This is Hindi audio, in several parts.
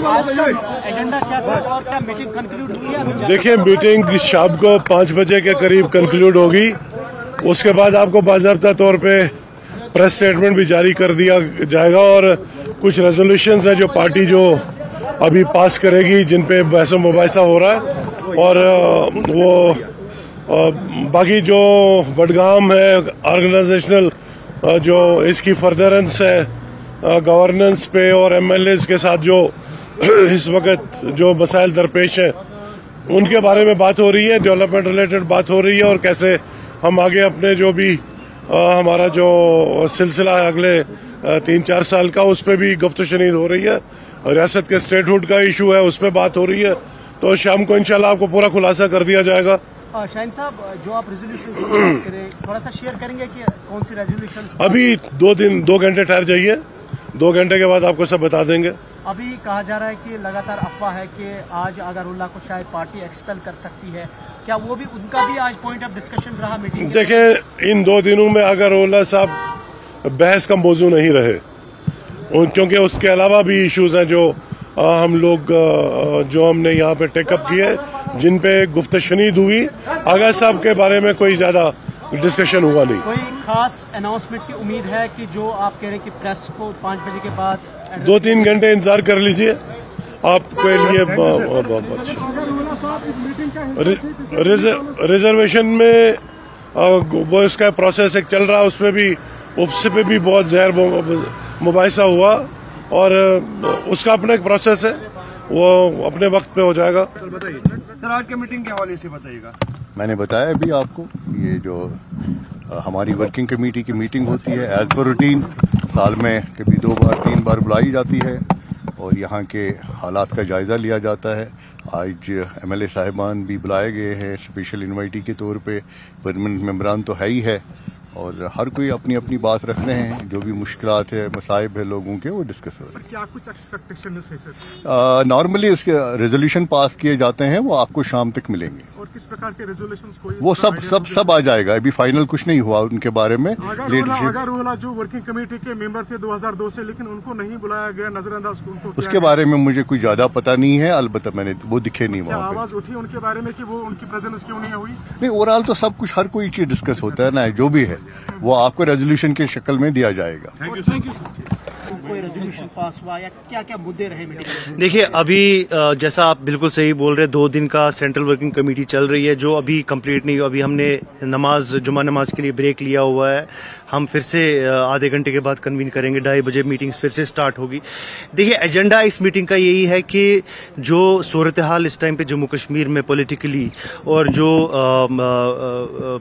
आज का एजेंडा क्या था और क्या मीटिंग कंक्लूड हुई है? देखिए, मीटिंग शाम को 5 बजे के करीब कंक्लूड होगी। उसके बाद आपको बाकायदा तौर पे प्रेस स्टेटमेंट भी जारी कर दिया जाएगा और कुछ रेजोल्यूशंस हैं जो पार्टी जो अभी पास करेगी, जिन पे बहस मुबाहिसा हो रहा है। और वो बाकी जो बडगाम है ऑर्गेनाइजेशनल जो इसकी फर्दरेंस है गवर्नेंस पे और एमएलएज के साथ जो इस वक्त जो मसाइल दरपेश है उनके बारे में बात हो रही है, डेवलपमेंट रिलेटेड बात हो रही है और कैसे हम आगे अपने जो भी हमारा जो सिलसिला है अगले 3-4 साल का, उस पर भी गुफ्तगू शनीद हो रही है। रियासत के स्टेटहुड का इशू है, उस पर बात हो रही है। तो शाम को इंशाल्लाह आपको पूरा खुलासा कर दिया जाएगा। शाहीन साहब, जो आप रेजोल्यूशन करें थोड़ा सा शेयर करेंगे कि कौन सी रेजोल्यूशन? अभी 2 घंटे ठहर जाइए, 2 घंटे के बाद आपको सब बता देंगे। अभी कहा जा रहा है कि लगातार अफवाह है कि आज अगरुल्लाह को शायद पार्टी एक्सपेल कर सकती है, क्या वो भी उनका भी आज पॉइंट ऑफ डिस्कशन रहा मीटिंग? देखें, इन 2 दिनों में अगरुल्लाह साहब बहस का मौजू नहीं रहे, क्योंकि उसके अलावा भी इश्यूज हैं जो हम लोग जो हमने यहाँ पे टेकअप किए, जिन पे गुफ्तगू शनीद हुई। आगा साहब के बारे में कोई ज्यादा डिस्कशन हुआ नहीं। कोई खास अनाउंसमेंट की उम्मीद है कि जो आप कह रहे हैं कि प्रेस को 5 बजे के बाद 2-3 घंटे इंतजार कर लीजिए आपके लिए। रिजर्वेशन में वो इसका प्रोसेस एक चल रहा है, उसमें भी उससे पे भी बहुत जहर मुबाहिसा हुआ और उसका अपना एक प्रोसेस है, वो अपने वक्त पे हो जाएगा। सर, आज के मीटिंग के हवाले से बताइएगा। मैंने बताया अभी आपको, ये जो हमारी वर्किंग कमेटी की मीटिंग होती है एज पर रूटीन, साल में कभी 2 बार 3 बार बुलाई जाती है और यहाँ के हालात का जायजा लिया जाता है। आज एमएलए साहिबान भी बुलाए गए हैं स्पेशल इन्वाइटी के तौर पे, परमानेंट मेंबरान तो है ही है और हर कोई अपनी अपनी बात रख रहे हैं। जो भी मुश्किलात है, मसाइब है लोगों के, वो डिस्कस हो रहे हैं। क्या कुछ एक्सपेक्टेशन है सर? नॉर्मली उसके रेजोल्यूशन पास किए जाते हैं, वो आपको शाम तक मिलेंगे। और किस प्रकार के रेजोल्यूशंस? वो सब आ जाएगा। अभी फाइनल कुछ नहीं हुआ उनके बारे में। अगरुल्लाह जो वर्किंग कमेटी के मेंबर थे 2002 से, लेकिन उनको नहीं बुलाया गया, नजरअंदाज उनको, उसके बारे में मुझे कोई ज्यादा पता नहीं है। अलबत्ता मैंने वो दिखे नहीं वहाँ पे। आवाज उठी उनके बारे में कि वो उनकी प्रेजेंस क्यों नहीं हुई? नहीं, ओवरऑल तो सब कुछ, हर कोई चीज डिस्कस होता है ना, जो भी है वो आपको रेजोल्यूशन की शक्ल में दिया जाएगा। Thank you. कोई रेजोल्यूशन पास हुआ या क्या क्या मुद्दे रहे मीटिंग? देखिए, अभी जैसा आप बिल्कुल सही बोल रहे हैं, 2 दिन का सेंट्रल वर्किंग कमेटी चल रही है जो अभी कंप्लीट नहीं हुआ। अभी हमने जुमा नमाज के लिए ब्रेक लिया हुआ है। हम फिर से आधे घंटे के बाद कन्वीन करेंगे, 2:30 बजे मीटिंग फिर से स्टार्ट होगी। देखिए, एजेंडा इस मीटिंग का यही है कि जो सूरत हाल इस टाइम पे जम्मू कश्मीर में पॉलिटिकली और जो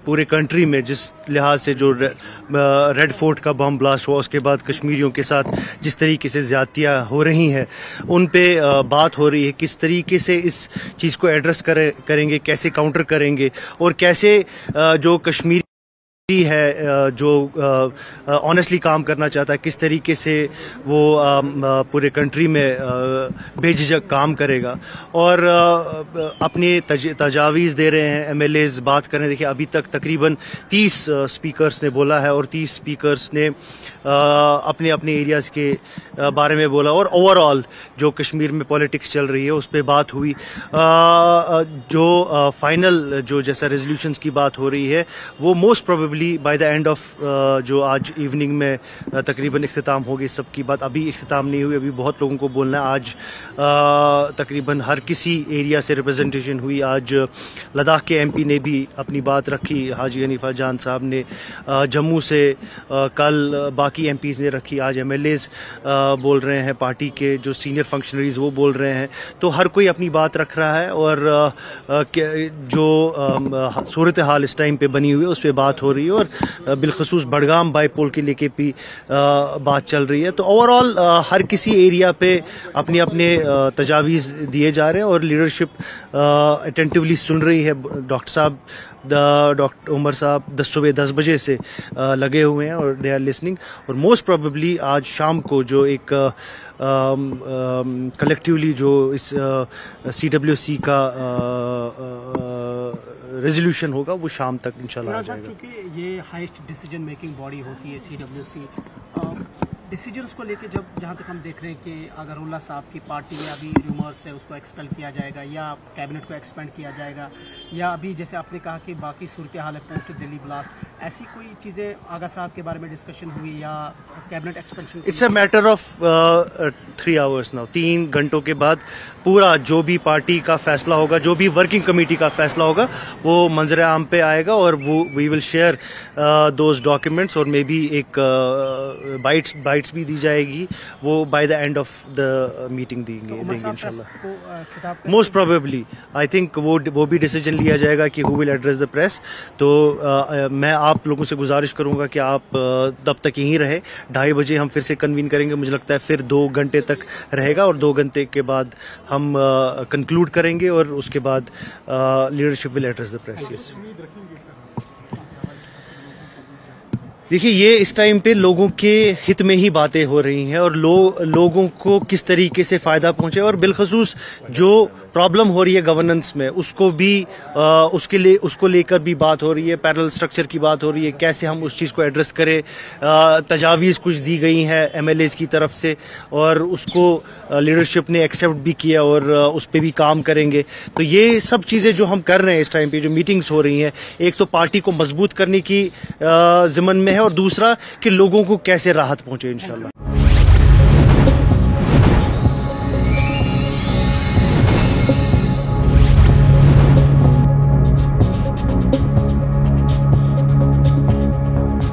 पूरे कंट्री में जिस लिहाज से जो रेड फोर्ट का बम ब्लास्ट हुआ, उसके बाद कश्मीरियों के साथ जिस तरीके से ज्यादतियाँ हो रही हैं, उन पे बात हो रही है। किस तरीके से इस चीज़ को एड्रेस करेंगे, कैसे काउंटर करेंगे और कैसे जो कश्मीर है जो ऑनेस्टली काम करना चाहता है, किस तरीके से वो पूरे कंट्री में बेझिझक काम करेगा और अपने तजावीज़ दे रहे हैं। एमएलएज बात कर रहे हैं। देखिए, अभी तक तकरीबन 30 स्पीकर्स ने बोला है और 30 स्पीकर्स ने अपने अपने एरियाज़ के बारे में बोला और ओवरऑल जो कश्मीर में पॉलिटिक्स चल रही है उस पर बात हुई। जो फाइनल जो जैसा रेजोल्यूशंस की बात हो रही है, वो most probably bye the end of जो आज इवनिंग में तकरीबन इख्तिताम होगी। सबकी बात अभी इख्तिताम नहीं हुई, अभी बहुत लोगों को बोलना है। आज तकरीबन हर किसी एरिया से रिप्रेजेंटेशन हुई। आज लद्दाख के एमपी ने भी अपनी बात रखी, हाजी हनीफा जान साहब ने। जम्मू से कल बाकी एमपीज ने रखी। आज एमएलएज बोल रहे हैं, पार्टी के जो सीनियर फंक्शनरीज वो बोल रहे हैं। तो हर कोई अपनी बात रख रहा है और जो सूरत हाल इस टाइम पे बनी हुई है उस पर बात हो रही है और बिलखसूस बडगाम बाईपोल के लेके भी बात चल रही है। तो ओवरऑल हर किसी एरिया पे अपने अपने तजावीज़ दिए जा रहे हैं और लीडरशिप अटेंटिवली सुन रही है। डॉक्टर उमर साहब सुबह 10 बजे से लगे हुए हैं और दे आर लिसनिंग और मोस्ट प्रोबेबली आज शाम को जो एक कलेक्टिवली जो इस CWC का रेजोल्यूशन होगा वो शाम तक इंशाल्लाह आ जाएगा। क्योंकि ये हाईएस्ट डिसीजन मेकिंग बॉडी होती है CWC, डिसीजंस को लेके जहां तक हम देख रहे हैं कि अगरुल्ला साहब की पार्टी में अभी रूमर्स है उसको एक्सपेल किया जाएगा या कैबिनेट को एक्सपेंड किया जाएगा, या अभी जैसे आपने कहा कि बाकी सूरत हाल है पोस्ट दिल्ली ब्लास्ट, ऐसी कोई चीज़ें आगा साहब के बारे में डिस्कशन हुई या cabinet expansion? It's a matter of 3 hours now. 3 घंटों के बाद पूरा जो भी पार्टी का फैसला होगा, जो भी वर्किंग कमेटी का फैसला होगा, वो मंजर आम पे आएगा और वो we will share those documents और मे बी एक बाइट्स भी दी जाएगी, वो by the end of the meeting देंगे इंशाल्लाह। मोस्ट प्रोबेबली आई थिंक वो भी डिसीजन लिया जाएगा कि who will address the press. तो मैं आप लोगों से गुजारिश करूंगा कि आप तब तक यहीं रहे। 2:30 बजे हम फिर से कन्वीन करेंगे, मुझे लगता है फिर 2 घंटे तक रहेगा और 2 घंटे के बाद हम कंक्लूड करेंगे और उसके बाद leadership will address the press. देखिए, ये इस टाइम पे लोगों के हित में ही बातें हो रही हैं और लोगों को किस तरीके से फायदा पहुंचे और बिलखसूस जो प्रॉब्लम हो रही है गवर्नेंस में उसको भी उसको लेकर भी बात हो रही है, पैरेलल स्ट्रक्चर की बात हो रही है, कैसे हम उस चीज़ को एड्रेस करें। तजावीज़ कुछ दी गई हैं MLAs की तरफ से और उसको लीडरशिप ने एक्सेप्ट भी किया और उस पर भी काम करेंगे। तो ये सब चीज़ें जो हम कर रहे हैं इस टाइम पे, जो मीटिंग्स हो रही हैं, एक तो पार्टी को मजबूत करने की ज़िम्मन में है और दूसरा कि लोगों को कैसे राहत पहुंचे इंशाल्लाह।